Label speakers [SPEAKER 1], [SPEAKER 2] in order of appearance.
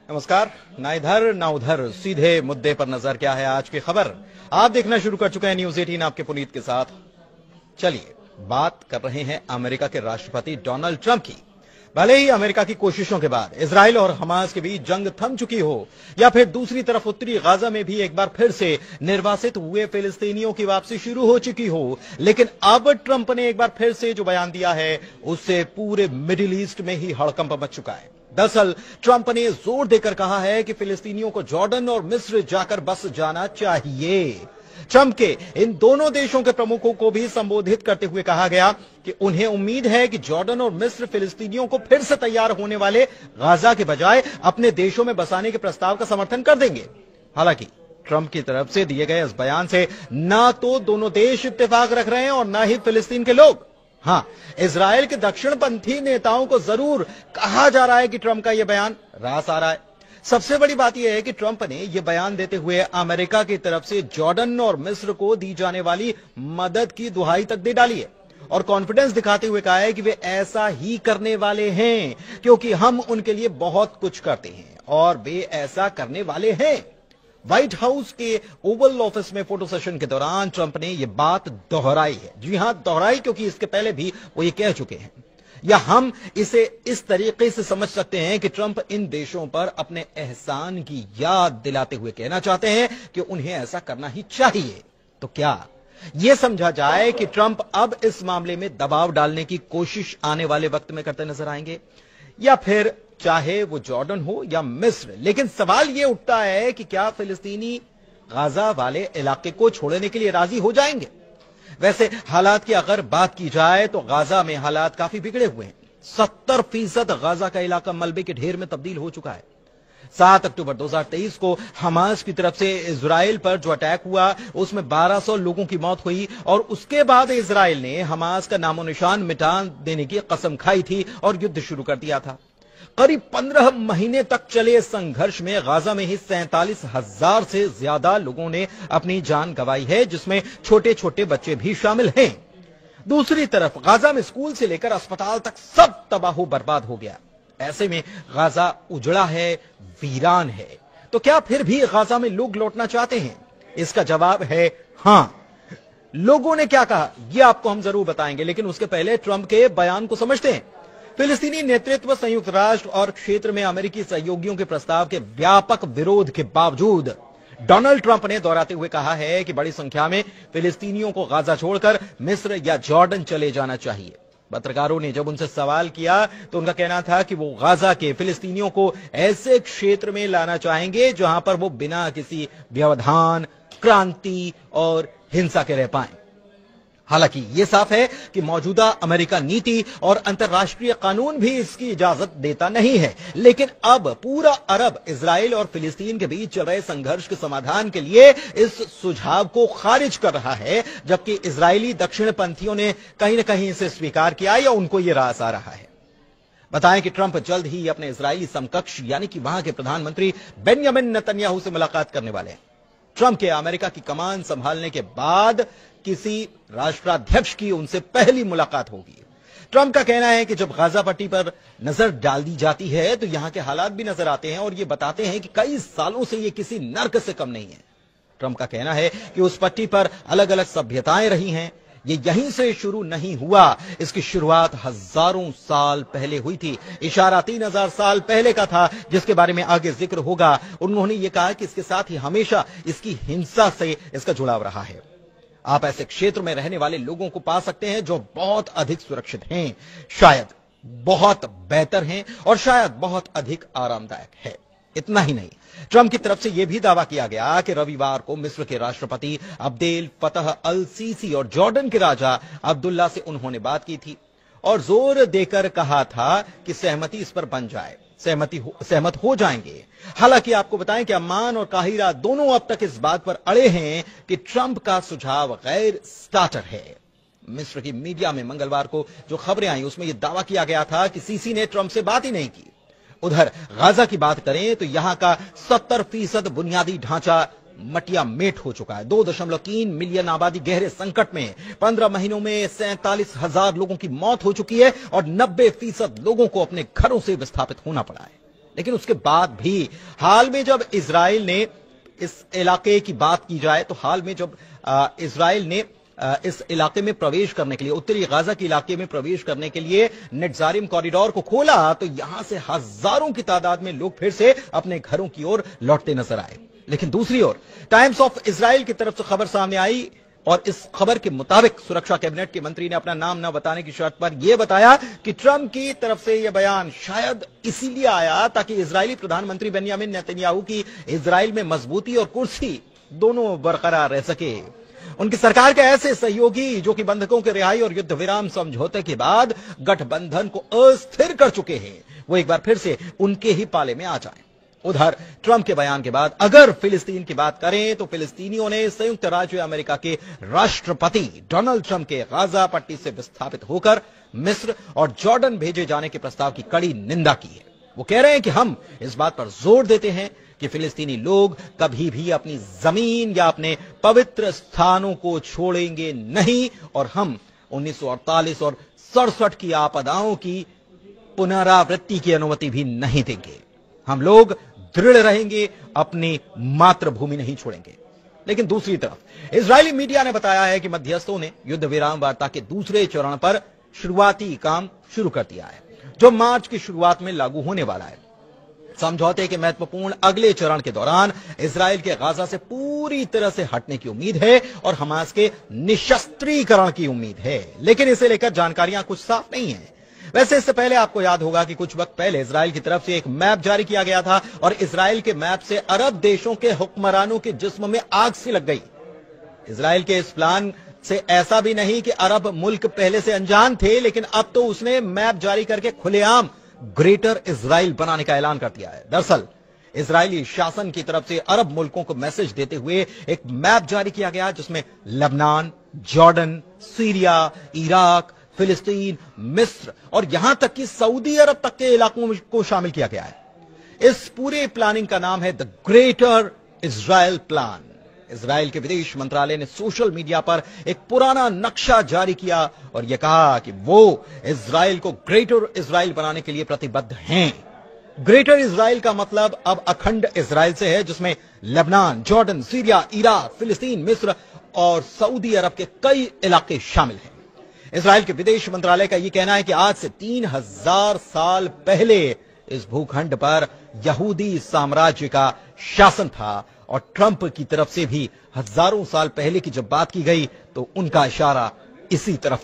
[SPEAKER 1] नमस्कार। ना इधर ना उधर, सीधे मुद्दे पर नजर। क्या है आज की खबर, आप देखना शुरू कर चुके हैं न्यूज 18 आपके पुनीत के साथ। चलिए बात कर रहे हैं अमेरिका के राष्ट्रपति डोनाल्ड ट्रंप की। भले ही अमेरिका की कोशिशों के बाद इजराइल और हमास के बीच जंग थम चुकी हो, या फिर दूसरी तरफ उत्तरी गाजा में भी एक बार फिर से निर्वासित हुए फिलिस्तीनियों की वापसी शुरू हो चुकी हो, लेकिन अब ट्रंप ने एक बार फिर से जो बयान दिया है उससे पूरे मिडिल ईस्ट में ही हड़कंप मच चुका है। दरअसल ट्रंप ने जोर देकर कहा है कि फिलिस्तीनियों को जॉर्डन और मिस्र जाकर बस जाना चाहिए। ट्रंप के इन दोनों देशों के प्रमुखों को भी संबोधित करते हुए कहा गया कि उन्हें उम्मीद है कि जॉर्डन और मिस्र फिलिस्तीनियों को फिर से तैयार होने वाले गाजा के बजाय अपने देशों में बसाने के प्रस्ताव का समर्थन कर देंगे। हालांकि ट्रंप की तरफ से दिए गए इस बयान से ना तो दोनों देश इत्तेफाक रख रहे हैं और ना ही फिलिस्तीन के लोग। हां, इजराइल के दक्षिणपंथी नेताओं को जरूर कहा जा रहा है कि ट्रंप का यह बयान रास आ रहा है। सबसे बड़ी बात यह है कि ट्रंप ने यह बयान देते हुए अमेरिका की तरफ से जॉर्डन और मिस्र को दी जाने वाली मदद की दुहाई तक दे डाली है और कॉन्फिडेंस दिखाते हुए कहा है कि वे ऐसा ही करने वाले हैं क्योंकि हम उनके लिए बहुत कुछ करते हैं और वे ऐसा करने वाले हैं। व्हाइट हाउस के ओवल ऑफिस में फोटो सेशन के दौरान ट्रंप ने यह बात दोहराई है। जी हां, दोहराई, क्योंकि इसके पहले भी वो ये कह चुके हैं। या हम इसे इस तरीके से समझ सकते हैं कि ट्रंप इन देशों पर अपने एहसान की याद दिलाते हुए कहना चाहते हैं कि उन्हें ऐसा करना ही चाहिए। तो क्या यह समझा जाए कि ट्रंप अब इस मामले में दबाव डालने की कोशिश आने वाले वक्त में करते नजर आएंगे, या फिर चाहे वो जॉर्डन हो या मिस्र? लेकिन सवाल यह उठता है कि क्या फिलिस्तीनी गाजा वाले इलाके को छोड़ने के लिए राजी हो जाएंगे? वैसे हालात की अगर बात की जाए तो गाजा में हालात काफी बिगड़े हुए हैं। 70% गाजा का इलाका मलबे के ढेर में तब्दील हो चुका है। 7 अक्टूबर 2023 को हमास की तरफ से इजराइल पर जो अटैक हुआ उसमें 1200 लोगों की मौत हुई और उसके बाद इजराइल ने हमास का नामो निशान मिटा देने की कसम खाई थी और युद्ध शुरू कर दिया था। करीब 15 महीने तक चले संघर्ष में गाजा में ही 47,000 से ज्यादा लोगों ने अपनी जान गंवाई है, जिसमें छोटे छोटे बच्चे भी शामिल हैं। दूसरी तरफ गाजा में स्कूल से लेकर अस्पताल तक सब तबाह बर्बाद हो गया। ऐसे में गाजा उजड़ा है, वीरान है। तो क्या फिर भी गाजा में लोग लौटना चाहते हैं? इसका जवाब है हां। लोगों ने क्या कहा यह आपको हम जरूर बताएंगे, लेकिन उसके पहले ट्रंप के बयान को समझते हैं। फिलिस्तीनी नेतृत्व संयुक्त राष्ट्र और क्षेत्र में अमेरिकी सहयोगियों के प्रस्ताव के व्यापक विरोध के बावजूद डोनाल्ड ट्रंप ने दोहराते हुए कहा है कि बड़ी संख्या में फिलिस्तीनियों को गाजा छोड़कर मिस्र या जॉर्डन चले जाना चाहिए। पत्रकारों ने जब उनसे सवाल किया तो उनका कहना था कि वो गाजा के फिलिस्तीनियों को ऐसे क्षेत्र में लाना चाहेंगे जहां पर वो बिना किसी व्यवधान, क्रांति और हिंसा के रह पाएं। हालांकि यह साफ है कि मौजूदा अमेरिका नीति और अंतर्राष्ट्रीय कानून भी इसकी इजाजत देता नहीं है, लेकिन अब पूरा अरब इजराइल और फिलिस्तीन के बीच चल रहे संघर्ष के समाधान के लिए इस सुझाव को खारिज कर रहा है, जबकि इजरायली दक्षिणपंथियों ने कहीं न कहीं इसे स्वीकार किया या उनको यह रास आ रहा है। बताएं कि ट्रंप जल्द ही अपने इजरायली समकक्ष यानी कि वहां के प्रधानमंत्री बेंजामिन नेतन्याहू से मुलाकात करने वाले हैं। ट्रंप के अमेरिका की कमान संभालने के बाद किसी राष्ट्राध्यक्ष की उनसे पहली मुलाकात होगी। ट्रंप का कहना है कि जब गाजा पट्टी पर नजर डाल दी जाती है तो यहां के हालात भी नजर आते हैं और ये बताते हैं कि कई सालों से ये किसी नर्क से कम नहीं है। ट्रंप का कहना है कि उस पट्टी पर अलग अलग सभ्यताएं रही हैं, ये यहीं से शुरू नहीं हुआ, इसकी शुरुआत हजारों साल पहले हुई थी। इशारा 3000 साल पहले का था, जिसके बारे में आगे जिक्र होगा। उन्होंने ये कहा कि इसके साथ ही हमेशा इसकी हिंसा से इसका जुड़ाव रहा है। आप ऐसे क्षेत्र में रहने वाले लोगों को पा सकते हैं जो बहुत अधिक सुरक्षित हैं, शायद बहुत बेहतर हैं और शायद बहुत अधिक आरामदायक है। इतना ही नहीं, ट्रंप की तरफ से यह भी दावा किया गया कि रविवार को मिस्र के राष्ट्रपति अब्देल फतह अल सीसी और जॉर्डन के राजा अब्दुल्ला से उन्होंने बात की थी और जोर देकर कहा था कि सहमति इस पर बन जाए, सहमत हो जाएंगे। हालांकि आपको बताएं कि अम्मान और काहिरा दोनों अब तक इस बात पर अड़े हैं कि ट्रंप का सुझाव गैर स्टार्टर है। मिस्र की मीडिया में मंगलवार को जो खबरें आई उसमें यह दावा किया गया था कि सीसी ने ट्रंप से बात ही नहीं की। उधर गाजा की बात करें तो यहां का 70% बुनियादी ढांचा मटिया मेट हो चुका है। 2.3 मिलियन आबादी गहरे संकट में, 15 महीनों में 47,000 लोगों की मौत हो चुकी है और 90% लोगों को अपने घरों से विस्थापित होना पड़ा है। लेकिन उसके बाद भी हाल में जब इजराइल ने इस इलाके की बात की जाए तो हाल में जब इजराइल ने इस इलाके में प्रवेश करने के लिए, उत्तरी गाजा के इलाके में प्रवेश करने के लिए नेट्जारिम कॉरिडोर को खोला तो यहां से हजारों की तादाद में लोग फिर से अपने घरों की ओर लौटते नजर आए। लेकिन दूसरी ओर टाइम्स ऑफ इजराइल की तरफ से खबर सामने आई और इस खबर के मुताबिक सुरक्षा कैबिनेट के मंत्री ने अपना नाम न बताने की शर्त पर यह बताया कि ट्रंप की तरफ से यह बयान शायद इसीलिए आया ताकि इजरायली प्रधानमंत्री बेंयामिन नेतन्याहू की इजराइल में मजबूती और कुर्सी दोनों बरकरार रह सके। उनकी सरकार के ऐसे सहयोगी जो कि बंधकों के रिहाई और युद्ध विराम समझौते के बाद गठबंधन को अस्थिर कर चुके हैं, वो एक बार फिर से उनके ही पाले में आ जाएं। उधर ट्रंप के बयान के बाद अगर फिलिस्तीन की बात करें तो फिलिस्तीनियों ने संयुक्त राज्य अमेरिका के राष्ट्रपति डोनाल्ड ट्रंप के गाजा पट्टी से विस्थापित होकर मिस्र और जॉर्डन भेजे जाने के प्रस्ताव की कड़ी निंदा की है। वो कह रहे हैं कि हम इस बात पर जोर देते हैं कि फिलिस्तीनी लोग कभी भी अपनी जमीन या अपने पवित्र स्थानों को छोड़ेंगे नहीं और हम 1948 और 67 की आपदाओं की पुनरावृत्ति की अनुमति भी नहीं देंगे। हम लोग दृढ़ रहेंगे, अपनी मातृभूमि नहीं छोड़ेंगे। लेकिन दूसरी तरफ इजरायली मीडिया ने बताया है कि मध्यस्थों ने युद्ध विराम वार्ता के दूसरे चरण पर शुरुआती काम शुरू कर दिया है, जो मार्च की शुरुआत में लागू होने वाला है। समझौते के महत्वपूर्ण अगले चरण के दौरान इजराइल के गाजा से पूरी तरह से हटने की उम्मीद है और हमास के निशस्त्रीकरण की उम्मीद है, लेकिन इसे लेकर जानकारियां कुछ साफ नहीं है। वैसे इससे पहले आपको याद होगा कि कुछ वक्त पहले इजराइल की तरफ से एक मैप जारी किया गया था और इजराइल के मैप से अरब देशों के हुक्मरानों के जिस्म में आग सी लग गई। इजराइल के इस प्लान से ऐसा भी नहीं कि अरब मुल्क पहले से अनजान थे, लेकिन अब तो उसने मैप जारी करके खुलेआम ग्रेटर इजराइल बनाने का ऐलान कर दिया है। दरअसल इजरायली शासन की तरफ से अरब मुल्कों को मैसेज देते हुए एक मैप जारी किया गया जिसमें लेबनान, जॉर्डन, सीरिया, इराक, फिलिस्तीन, मिस्र और यहां तक कि सऊदी अरब तक के इलाकों को शामिल किया गया है। इस पूरे प्लानिंग का नाम है the greater Israel plan. Israel के विदेश मंत्रालय ने सोशल मीडिया पर एक पुराना नक्शा जारी किया और यह कहा कि वो इजराइल को ग्रेटर इजराइल बनाने के लिए प्रतिबद्ध हैं। ग्रेटर इजराइल का मतलब अब अखंड इजराइल से है, जिसमें लेबनान, जॉर्डन, सीरिया, इराक, फिलिस्तीन, मिस्र और सऊदी अरब के कई इलाके शामिल हैं। इजराइल के विदेश मंत्रालय का यह कहना है कि आज से 3000 साल पहले इस भूखंड पर यहूदी साम्राज्य का शासन था और ट्रंप की तरफ से भी हजारों साल पहले की जब बात की गई तो उनका इशारा इसी तरफ